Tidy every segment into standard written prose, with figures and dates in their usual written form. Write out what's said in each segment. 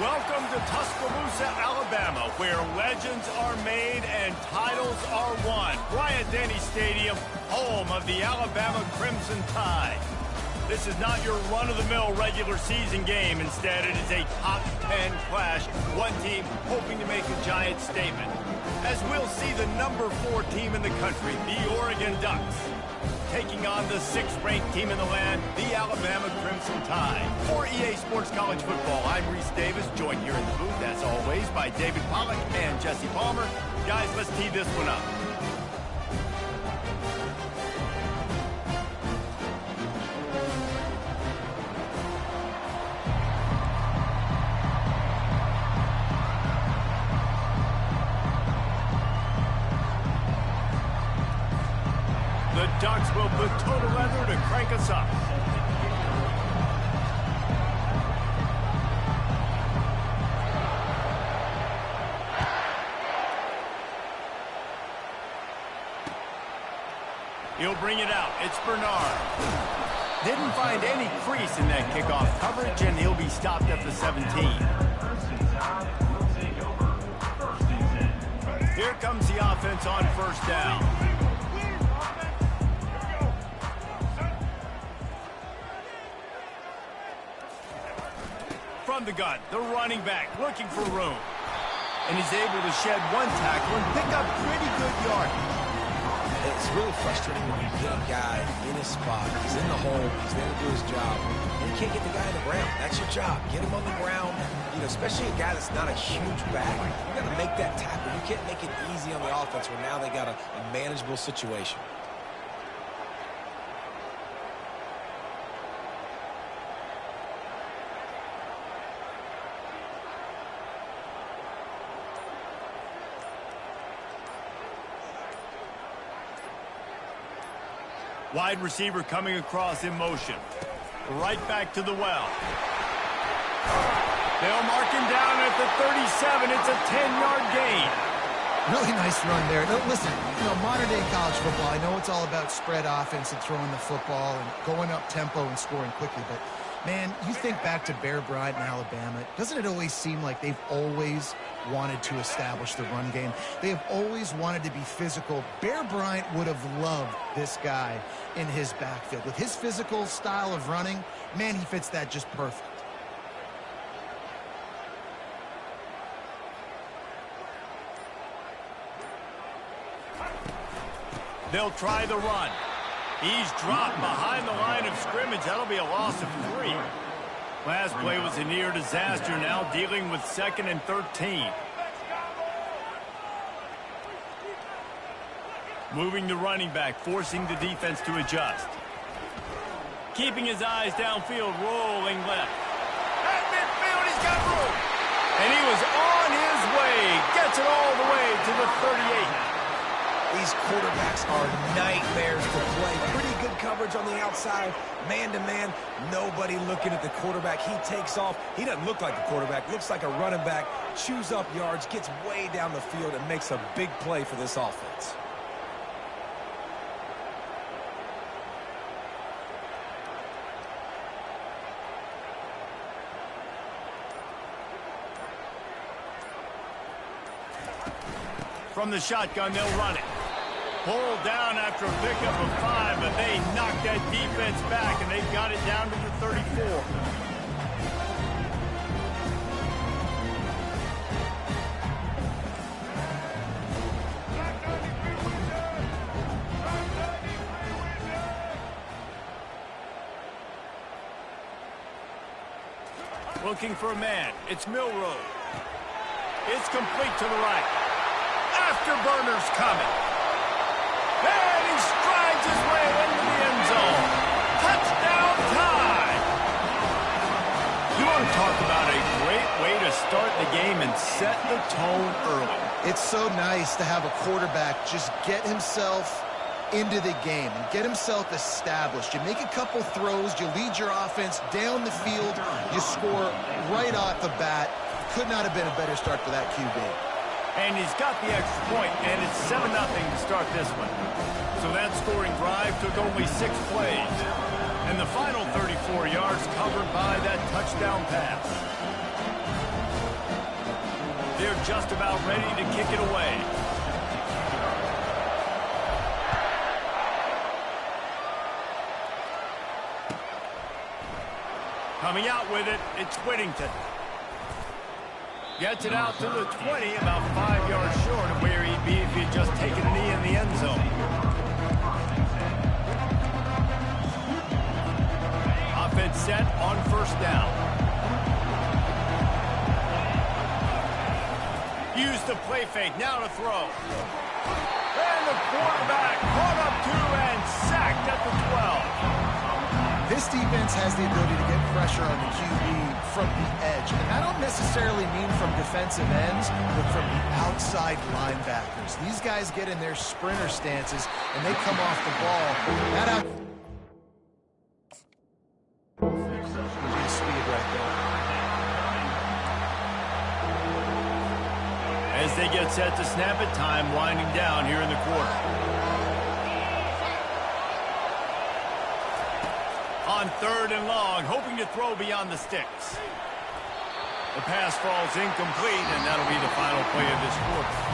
Welcome to Tuscaloosa, Alabama, where legends are made and titles are won. Bryant-Denny Stadium, home of the Alabama Crimson Tide. This is not your run-of-the-mill regular season game. Instead, it is a top 10 clash. One team hoping to make a giant statement. As we'll see the number 4 team in the country, the Oregon Ducks, taking on the 6th-ranked team in the land, the Alabama Crimson Tide. For EA Sports College Football, I'm Reese Davis, joined here in the booth, as always, by David Pollack and Jesse Palmer. Guys, let's tee this one up. The Ducks will put total leather to crank us up. He'll bring it out. It's Bernard. Didn't find any crease in that kickoff coverage, and he'll be stopped at the 17. Here comes the offense on first down. From the gun, the running back looking for room. And he's able to shed one tackle and pick up pretty good yardage. It's really frustrating when you get a guy in his spot. He's in the hole. He's there to do his job. And you can't get the guy on the ground. That's your job. Get him on the ground. You know, especially a guy that's not a huge back. You got to make that tackle. You can't make it easy on the offense where now they got a manageable situation. Wide receiver coming across in motion. Right back to the well. They'll mark him down at the 37. It's a 10-yard gain. Really nice run there. Now, listen, you know, modern-day college football, I know it's all about spread offense and throwing the football and going up tempo and scoring quickly, but, man, you think back to Bear Bryant in Alabama, doesn't it always seem like they've always wanted to establish the run game? They have always wanted to be physical. Bear Bryant would have loved this guy in his backfield. With his physical style of running, man, he fits that just perfect. They'll try the run. He's dropped behind the line of scrimmage. That'll be a loss of 3. Last play was a near disaster, now dealing with 2nd and 13. Moving the running back, forcing the defense to adjust. Keeping his eyes downfield, rolling left. At midfield, he's got room. And he was on his way. Gets it all the way to the 38. These quarterbacks are nightmares to play. Pretty good coverage on the outside. Man-to-man, nobody looking at the quarterback. He takes off. He doesn't look like a quarterback. Looks like a running back. Chews up yards, gets way down the field, and makes a big play for this offense. From the shotgun, they'll run it. Pulled down after a pickup of 5, but they knocked that defense back, and they've got it down to the 34. Looking for a man. It's Milroe. It's complete to the right. Afterburner's coming. And he strides his way into the end zone. Touchdown time! You want to talk about a great way to start the game and set the tone early. It's so nice to have a quarterback just get himself into the game and get himself established. You make a couple throws, you lead your offense down the field, you score right off the bat. Could not have been a better start for that QB. And he's got the extra point, and it's 7-0 to start this one. So that scoring drive took only 6 plays. And the final 34 yards covered by that touchdown pass. they're just about ready to kick it away. Coming out with it, it's Whittington. Gets it out to the 20, about 5 yards short of where he'd be if he'd just taken a knee in the end zone. Offense set on first down. Use the play fake, now to throw. And the quarterback caught up to and sacked at the 12. This defense has the ability to get pressure on the QB from the edge. And I don't necessarily mean from defensive ends, but from the outside linebackers. These guys get in their sprinter stances, and they come off the ball. That out speed right there. As they get set to snap it, time winding down here in the quarter. On third and long, hoping to throw beyond the sticks. The pass falls incomplete, and that'll be the final play of this quarter.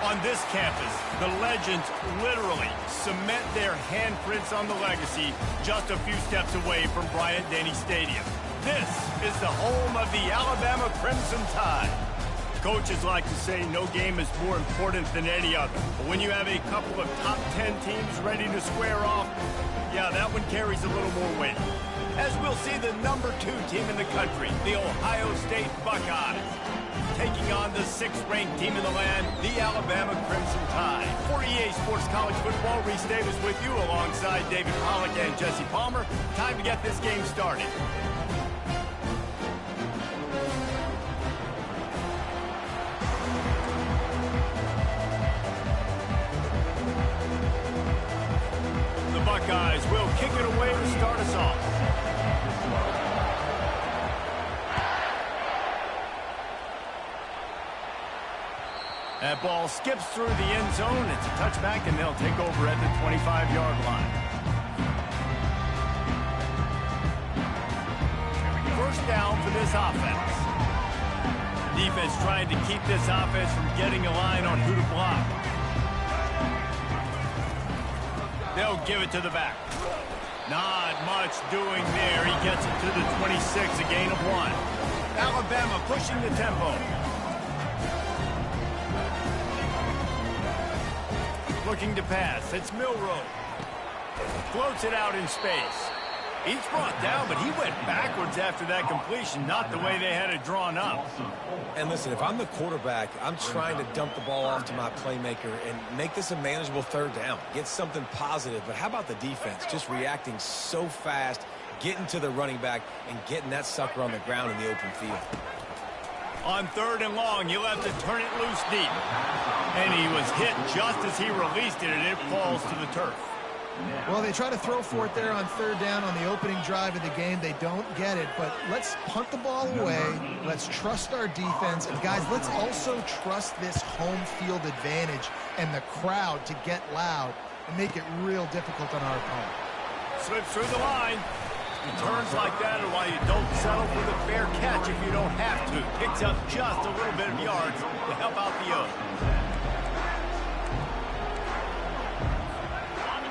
On this campus, the legends literally cement their handprints on the legacy just a few steps away from Bryant-Denny Stadium. This is the home of the Alabama Crimson Tide. Coaches like to say no game is more important than any other. But when you have a couple of top 10 teams ready to square off, yeah, that one carries a little more weight. As we'll see the number 2 team in the country, the Ohio State Buckeyes, taking on the 6th-ranked team in the land, the Alabama Crimson Tide. For EA Sports College Football, Reese Davis with you alongside David Pollack and Jesse Palmer. Time to get this game started. Buckeyes will kick it away to start us off. That ball skips through the end zone. It's a touchback, and they'll take over at the 25-yard line. First down for this offense. Defense trying to keep this offense from getting a line on who to block. They'll give it to the back. Not much doing there. He gets it to the 26, a gain of 1. Alabama pushing the tempo. Looking to pass. It's Milroe. Floats it out in space. He's brought down, but he went backwards after that completion, not the way they had it drawn up. And listen, if I'm the quarterback, I'm trying to dump the ball off to my playmaker and make this a manageable third down. Get something positive. But how about the defense? Just reacting so fast, getting to the running back, and getting that sucker on the ground in the open field. On 3rd and long, you'll have to turn it loose deep. And he was hit just as he released it, and it falls to the turf. Well, they try to throw for it there on 3rd down on the opening drive of the game. They don't get it, but let's punt the ball away. Let's trust our defense. And, guys, let's also trust this home field advantage and the crowd to get loud and make it real difficult on our opponent. Slips through the line. Returns like that are why you don't settle for the fair catch if you don't have to. Picks up just a little bit of yards to help out the yoke.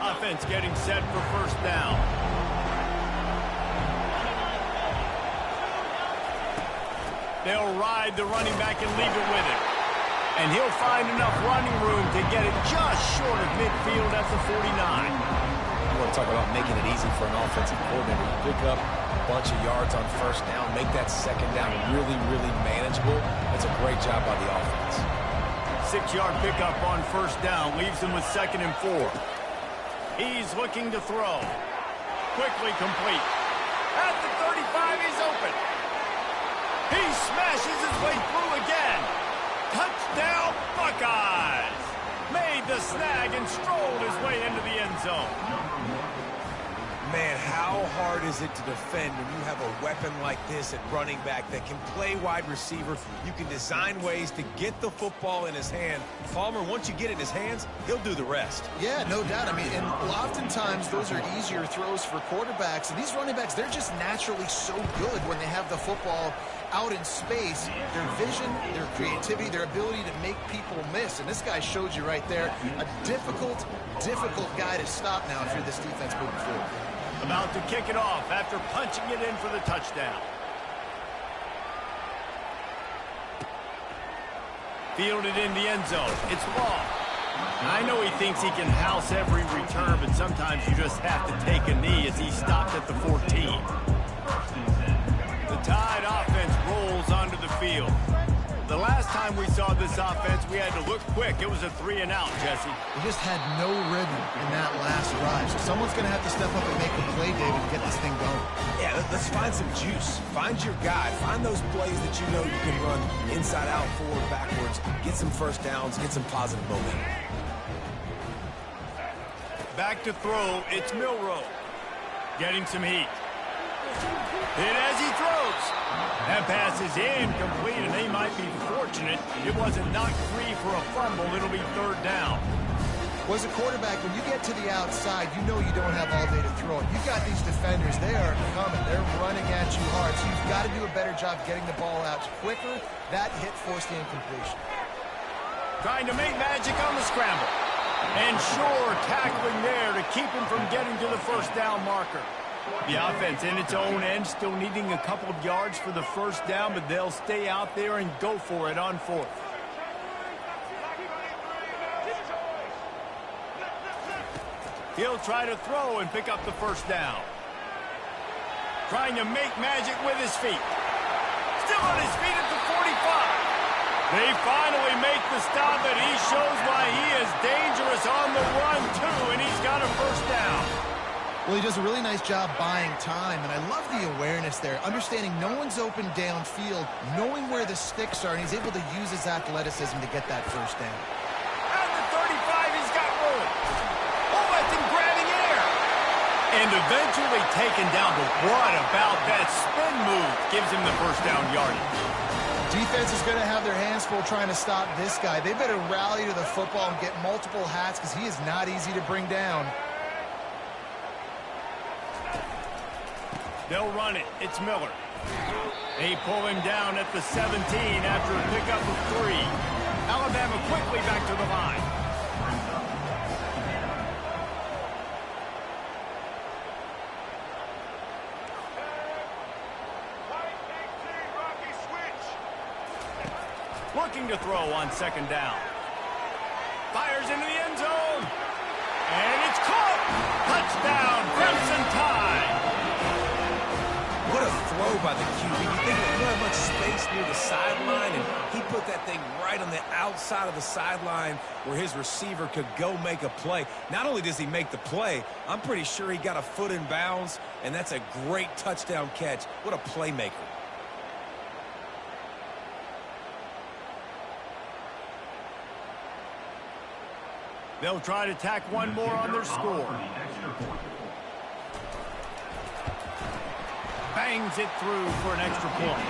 Offense getting set for first down. They'll ride the running back and leave it with him. And he'll find enough running room to get it just short of midfield at the 49. You want to talk about making it easy for an offensive coordinator. You pick up a bunch of yards on first down, make that second down really, really manageable. That's a great job by the offense. 6-yard pickup on first down leaves them with 2nd and 4. He's looking to throw. Quickly complete. At the 35, he's open. He smashes his way through again. Touchdown, Buckeyes! Made the snag and strolled his way into the end zone. Man, how hard is it to defend when you have a weapon like this at running back that can play wide receiver? You can design ways to get the football in his hand. Palmer, once you get it in his hands, he'll do the rest. Yeah, no doubt. I mean, and oftentimes those are easier throws for quarterbacks. And these running backs, they're just naturally so good when they have the football out in space. Their vision, their creativity, their ability to make people miss. And this guy showed you right there, a difficult guy to stop now if you're this defense moving forward. About to kick it off after punching it in for the touchdown. Fielded in the end zone. It's long. I know he thinks he can house every return, but sometimes you just have to take a knee as he stopped at the 14. The Tide offense rolls onto the field. The last time we saw this offense, we had to look quick. It was a 3-and-out, Jesse. They just had no rhythm in that last drive. So someone's going to have to step up and make a play, David, and get this thing going. Yeah, let's find some juice. Find your guy. Find those plays that you know you can run inside out, forward, backwards. Get some first downs. Get some positive momentum. Back to throw. It's Milroe. Getting some heat. Hit as he throws. That pass is incomplete, and they might be fortunate it wasn't knocked free for a fumble. It'll be 3rd down. Well, as a quarterback, when you get to the outside, you know you don't have all day to throw it. You've got these defenders. They are coming. They're running at you hard, so you've got to do a better job getting the ball out quicker. That hit forced the incompletion. Trying to make magic on the scramble. And sure, tackling there to keep him from getting to the first down marker. The offense in its own end still needing a couple of yards for the first down, but they'll stay out there and go for it on 4th. He'll try to throw and pick up the first down. Trying to make magic with his feet. Still on his feet at the 45. They finally make the stop, and he shows why he is dangerous on the run, too, and he's got a first down. Well, he does a really nice job buying time, and I love the awareness there, understanding no one's open downfield, knowing where the sticks are, and he's able to use his athleticism to get that first down. At the 35, he's got room. Oh, that's him grabbing air. And eventually taken down, but what about that spin move gives him the first down yardage? Defense is going to have their hands full trying to stop this guy. They better rally to the football and get multiple hats because he is not easy to bring down. They'll run it. It's Miller. They pull him down at the 17 after a pickup of 3. Alabama quickly back to the line. Looking to throw on second down. Fires into the end zone. And it's caught. Touchdown, Crimson Tide. What a throw by the QB. You think there's not much space near the sideline, and he put that thing right on the outside of the sideline where his receiver could go make a play. Not only does he make the play, I'm pretty sure he got a foot in bounds, and that's a great touchdown catch. What a playmaker. They'll try to tack one more on their score. Bangs it through for an extra point.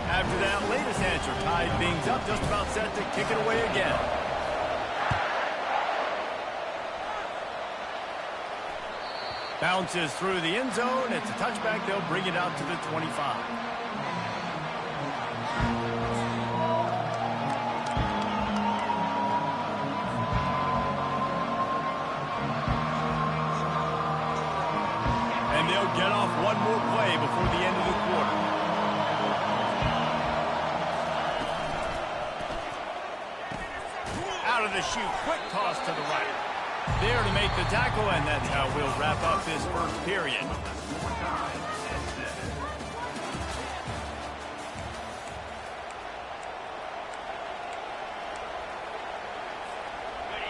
After that latest answer, Tide beings up, just about set to kick it away again. Bounces through the end zone. It's a touchback. They'll bring it out to the 25. They'll get off one more play before the end of the quarter. Out of the chute, quick toss to the right. There to make the tackle, and that's how we'll wrap up this first period.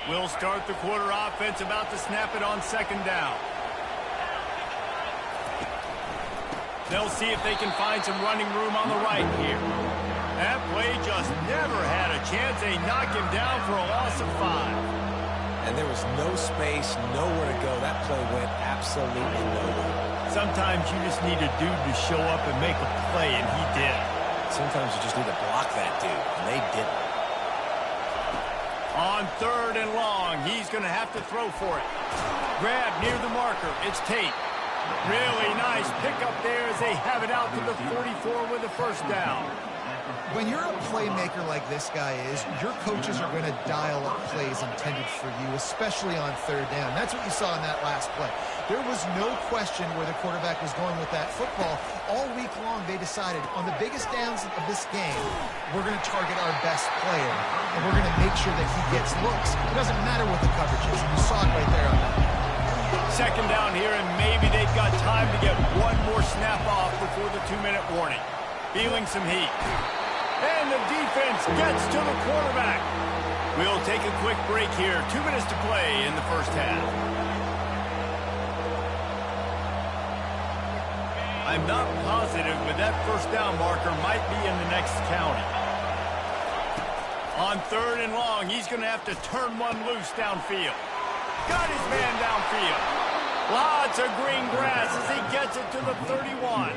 We'll start the quarter offense, about to snap it on second down. They'll see if they can find some running room on the right here. That play just never had a chance. They knock him down for a loss of 5. And there was no space, nowhere to go. That play went absolutely nowhere. Sometimes you just need a dude to show up and make a play, and he did. Sometimes you just need to block that dude, and they didn't. On third and long, he's going to have to throw for it. Grab near the marker. It's Tate. Really nice pickup there as they have it out to the 44 with a first down. When you're a playmaker like this guy is, your coaches are going to dial up plays intended for you, especially on third down. That's what you saw in that last play. There was no question where the quarterback was going with that football. All week long, they decided on the biggest downs of this game, we're going to target our best player, and we're going to make sure that he gets looks. It doesn't matter what the coverage is. You saw it right there on that. Second down here, and maybe they've got time to get one more snap off before the 2-minute warning. Feeling some heat. And the defense gets to the quarterback. We'll take a quick break here. 2 minutes to play in the first half. I'm not positive, but that first down marker might be in the next county. On third and long, he's going to have to turn one loose downfield. Got his man downfield. Lots of green grass as he gets it to the 31.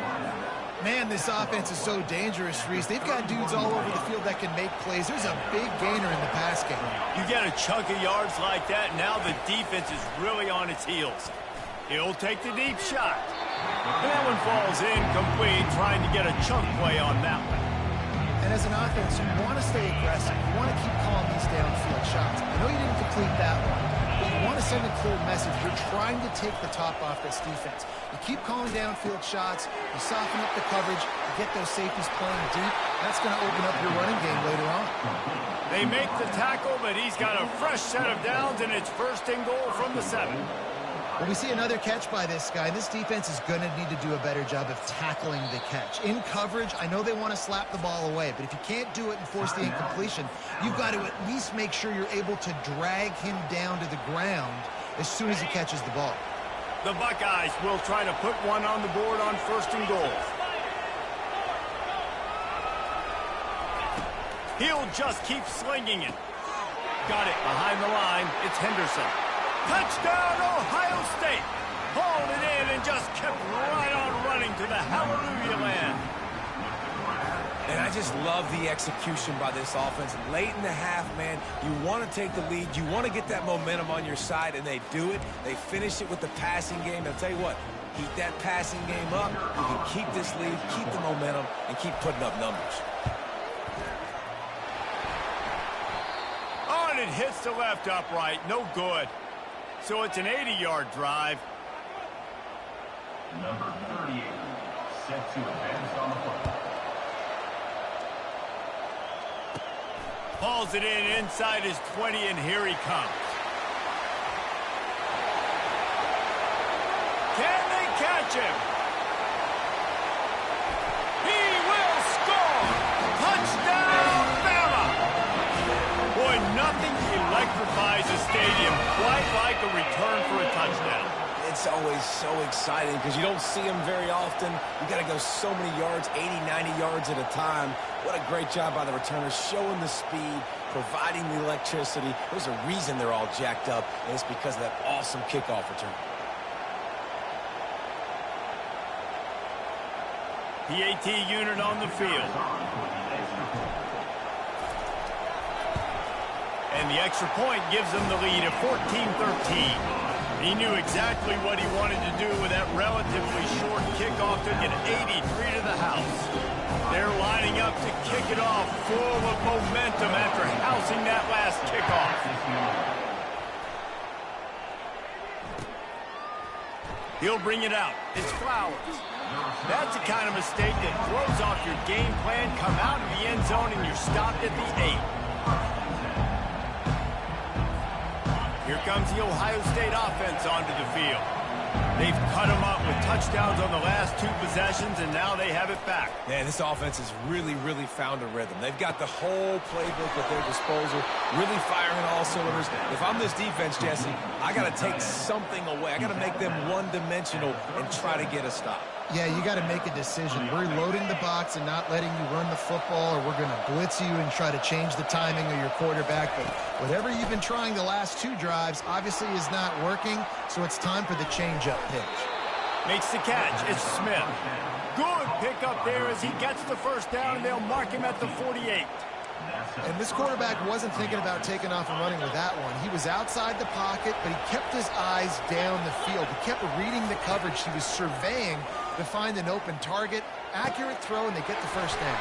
Man, this offense is so dangerous, Reese. They've got dudes all over the field that can make plays. There's a big gainer in the pass game. You get a chunk of yards like that, now the defense is really on its heels. He'll take the deep shot. And that one falls incomplete, trying to get a chunk play on that one. And as an offense, you want to stay aggressive. You want to keep calling these downfield shots. I know you didn't complete that one, but you want to send a clear message. You're trying to take the top off this defense. You keep calling downfield shots. You soften up the coverage. You get those safeties playing deep. That's going to open up your running game later on. They make the tackle, but he's got a fresh set of downs, and it's first and goal from the 7. Well, we see another catch by this guy. This defense is going to need to do a better job of tackling the catch. In coverage, I know they want to slap the ball away, but if you can't do it and force the incompletion, you've got to at least make sure you're able to drag him down to the ground as soon as he catches the ball. The Buckeyes will try to put one on the board on first and goal. He'll just keep slinging it. Got it behind the line. It's Henderson. Touchdown, Ohio State. Hauled it in and just kept right on running to the hallelujah land. And I just love the execution by this offense. Late in the half, man, you want to take the lead. You want to get that momentum on your side, and they do it. They finish it with the passing game. I'll tell you what, keep that passing game up. You can keep this lead, keep the momentum, and keep putting up numbers. Oh, and it hits the left upright. No good. So it's an 80-yard drive. Number 38, set to advance on the football. Hauls it in inside his 20, and here he comes. Can they catch him? He will score! Touchdown, Bama! Boy, nothing electrifies a stadium quite like a return for a touchdown. It's always so exciting because you don't see them very often. You got to go so many yards, 80, 90 yards at a time. What a great job by the returners, showing the speed, providing the electricity. There's a reason they're all jacked up, and it's because of that awesome kickoff return. PAT unit on the field. And the extra point gives them the lead of 14-13. He knew exactly what he wanted to do with that relatively short kickoff to get 83 to the house. They're lining up to kick it off full of momentum after housing that last kickoff. He'll bring it out. It's Flowers. That's the kind of mistake that throws off your game plan. Come out of the end zone and you're stopped at the 8. Here comes the Ohio State offense onto the field. They've cut them up with touchdowns on the last 2 possessions, and now they have it back. Man, this offense has really found a rhythm. They've got the whole playbook at their disposal, really firing all cylinders. If I'm this defense, Jesse, I got to take something away. I got to make them one-dimensional and try to get a stop. Yeah, you got to make a decision. We're loading the box and not letting you run the football, or we're going to blitz you and try to change the timing of your quarterback. But whatever you've been trying the last 2 drives obviously is not working, so it's time for the change-up pitch. Makes the catch. It's Smith. Good pickup there as he gets the first down, and they'll mark him at the 48. And this quarterback wasn't thinking about taking off and running with that one. He was outside the pocket, but he kept his eyes down the field. He kept reading the coverage. He was surveying to find an open target. Accurate throw, and they get the first down.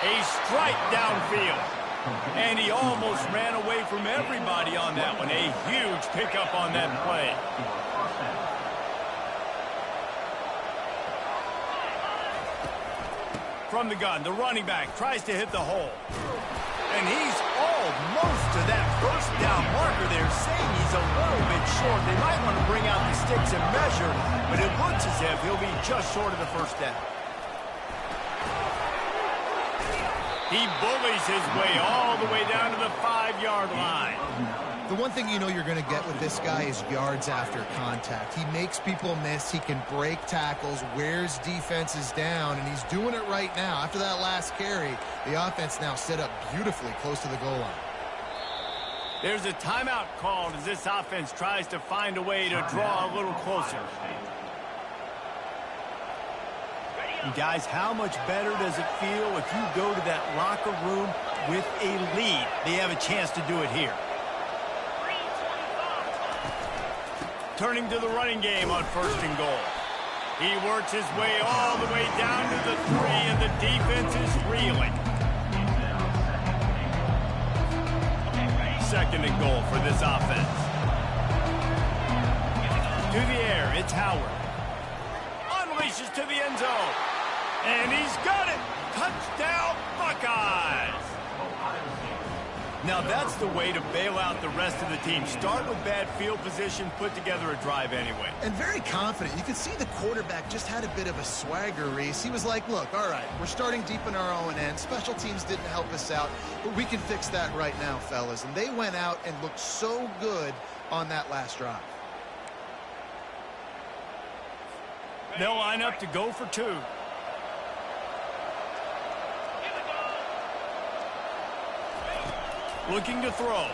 A strike downfield. And he almost ran away from everybody on that one. A huge pickup on that play. From the gun, the running back tries to hit the hole. And he's almost to that first down marker there, saying he's a little bit short. They might want to bring out the sticks and measure, but it looks as if he'll be just short of the first down. He bullies his way all the way down to the 5-yard line. The one thing you know you're going to get with this guy is yards after contact. He makes people miss. He can break tackles, wears defenses down, and he's doing it right now. After that last carry, the offense now set up beautifully close to the goal line. There's a timeout called as this offense tries to find a way to draw a little closer. And guys, how much better does it feel if you go to that locker room with a lead? They have a chance to do it here. Turning to the running game on 1st and goal. He works his way all the way down to the 3, and the defense is reeling. 2nd and goal for this offense. To the air, it's Howard. Unleashes to the end zone. And he's got it. Touchdown, Buckeyes. Now that's the way to bail out the rest of the team. Start with bad field position, put together a drive anyway. And very confident. You could see the quarterback just had a bit of a swagger, Reese. He was like, look, all right, we're starting deep in our own end. Special teams didn't help us out, but we can fix that right now, fellas. And they went out and looked so good on that last drive. They'll line up to go for 2. Looking to throw.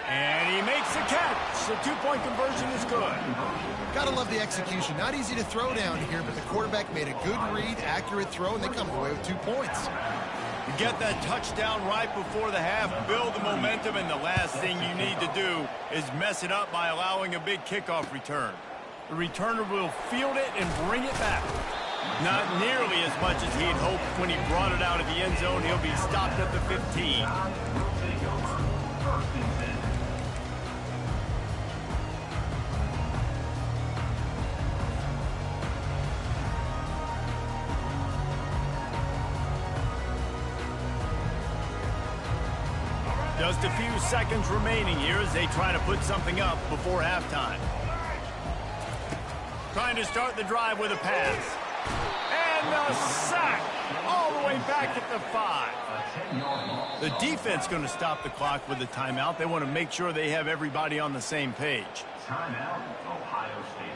And he makes the catch. The two-point conversion is good. Gotta love the execution. Not easy to throw down here, but the quarterback made a good read, accurate throw, and they come away with 2 points. You get that touchdown right before the half, build the momentum, and the last thing you need to do is mess it up by allowing a big kickoff return. The returner will field it and bring it back. Not nearly as much as he'd hoped when he brought it out of the end zone. He'll be stopped at the 15. Just a few seconds remaining here as they try to put something up before halftime. Trying to start the drive with a pass. And a sack all the way back at the 5. The defense going to stop the clock with a timeout. They want to make sure they have everybody on the same page. Timeout, Ohio State.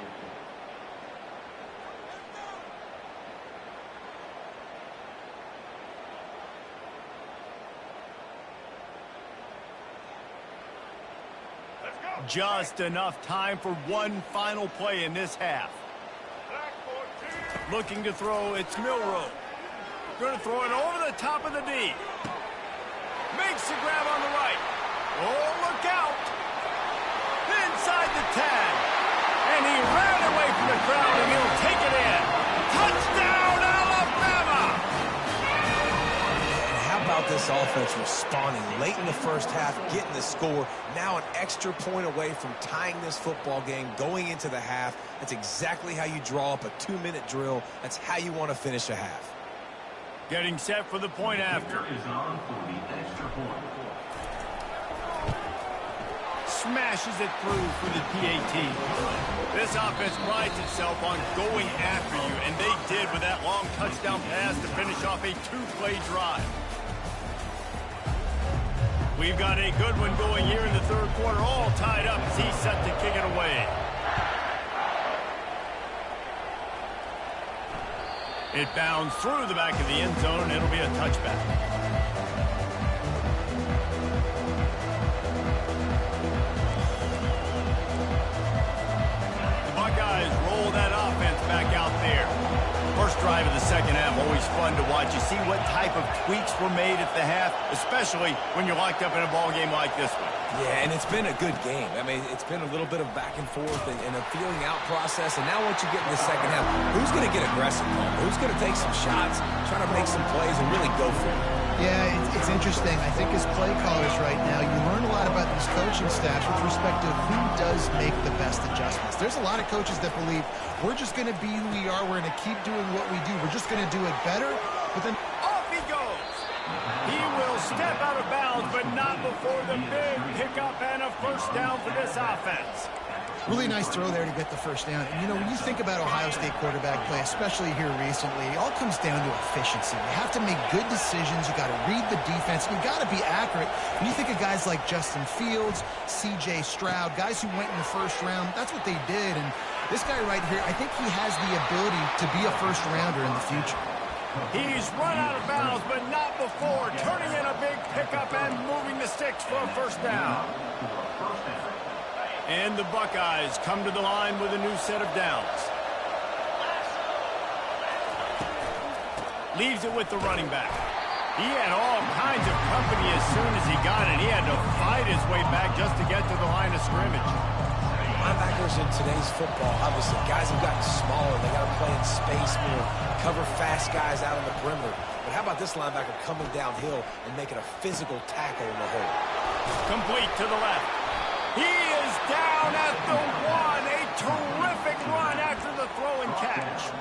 Just enough time for one final play in this half. Looking to throw, it's Milroe. Going to throw it over the top of the D. Makes the grab on the right. Oh, look out. Inside the 10. And he ran away from the crowd, and he'll take it in. Touchdown, Alabama! And how about this offense responding late in the first half, getting the score, now an extra point away from tying this football game, going into the half. That's exactly how you draw up a 2-minute drill. That's how you want to finish a half. Getting set for the point after. Is on for the extra point. Smashes it through for the PAT. This offense prides itself on going after you, and they did with that long touchdown pass to finish off a 2-play drive. We've got a good one going here in the third quarter, all tied up as he's set to kick it away. It bounds through the back of the end zone, and it'll be a touchback. The Buckeyes roll that offense back out there. First drive of the second half, always fun to watch. You see what type of tweaks were made at the half, especially when you're locked up in a ball game like this one. Yeah, and it's been a good game. I mean, it's been a little bit of back and forth and a feeling out process. And now once you get in the second half, who's going to get aggressive? Who's going to take some shots, try to make some plays, and really go for it? Yeah, it's interesting. I think as play callers right now, you learn a lot about these coaching staffs with respect to who does make the best adjustments. There's a lot of coaches that believe we're just going to be who we are. We're going to keep doing what we do. We're just going to do it better. But then Off he goes. He will step out of bounds, but not before the big pickup and a first down for this offense. really nice throw there to get the first down. And, you know, when you think about Ohio State quarterback play, especially here recently, it all comes down to efficiency. You have to make good decisions. You got to read the defense. You got to be accurate. When you think of guys like Justin Fields, C.J. Stroud, guys who went in the first round, that's what they did. And this guy right here, I think he has the ability to be a first-rounder in the future. He's run out of bounds, but not before turning in a big pickup and moving the sticks for a first down. And the Buckeyes come to the line with a new set of downs. Leaves it with the running back. He had all kinds of company as soon as he got it. He had to fight his way back just to get to the line of scrimmage. Linebackers in today's football, obviously, guys have gotten smaller. They got to play in space more, cover fast guys out on the perimeter. But how about this linebacker coming downhill and making a physical tackle in the hole? Complete to the left. He is down at the one. A terrific run after the throw and catch.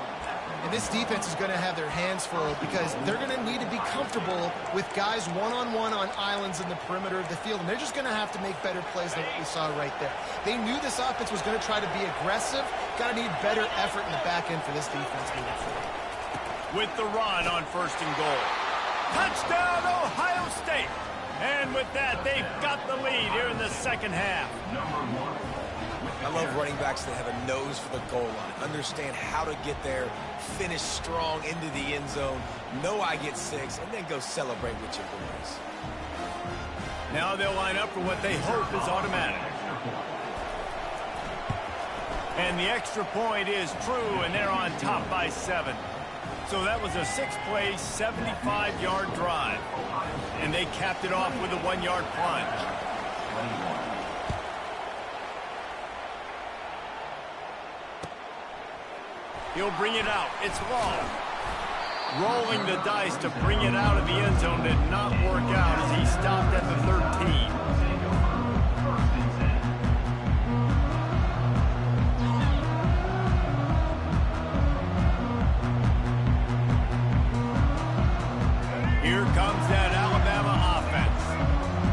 And this defense is going to have their hands full because they're going to need to be comfortable with guys one-on-one on islands in the perimeter of the field. And they're just going to have to make better plays than what we saw right there. They knew this offense was going to try to be aggressive. Got to need better effort in the back end for this defense moving forward. With the run on first and goal. Touchdown, Ohio State. And with that, they've got the lead here in the second half. I love running backs that have a nose for the goal line, understand how to get there, finish strong into the end zone, know I get 6, and then go celebrate with your boys. Now they'll line up for what they hope is automatic. And the extra point is true, and they're on top by 7. So that was a 6-play, 75-yard drive. And they capped it off with a 1-yard plunge. He'll bring it out. It's long. Rolling the dice to bring it out of the end zone did not work out as he stopped at the 13. Here comes that Alabama offense.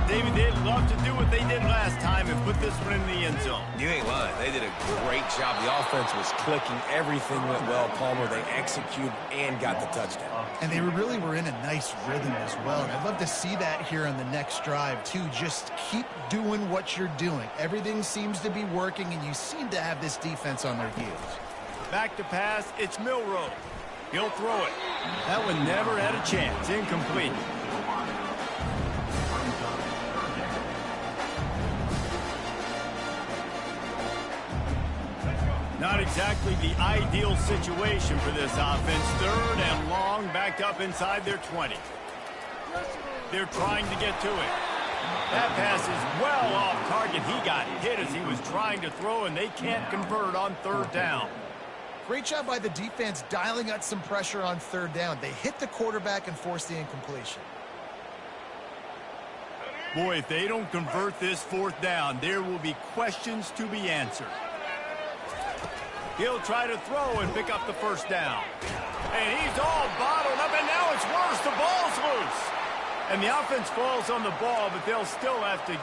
David, they'd love to do what they did last time and put this one in the end zone. You ain't lying. They did a great job. The offense was clicking. Everything went well. Palmer, they executed and got the touchdown. And they really were in a nice rhythm as well. And I'd love to see that here on the next drive, too. Just keep doing what you're doing. Everything seems to be working, and you seem to have this defense on their heels. Back to pass. It's Milroe. He'll throw it. That one never had a chance. Incomplete. Not exactly the ideal situation for this offense. 3rd and long, backed up inside their 20. They're trying to get to it. That pass is well off target. He got hit as he was trying to throw, and they can't convert on 3rd down. Great job by the defense dialing up some pressure on 3rd down. They hit the quarterback and forced the incompletion. Boy, if they don't convert this 4th down, there will be questions to be answered. He'll try to throw and pick up the 1st down. And he's all bottled up, and now it's worse. The ball's loose. And the offense falls on the ball, but they'll still have to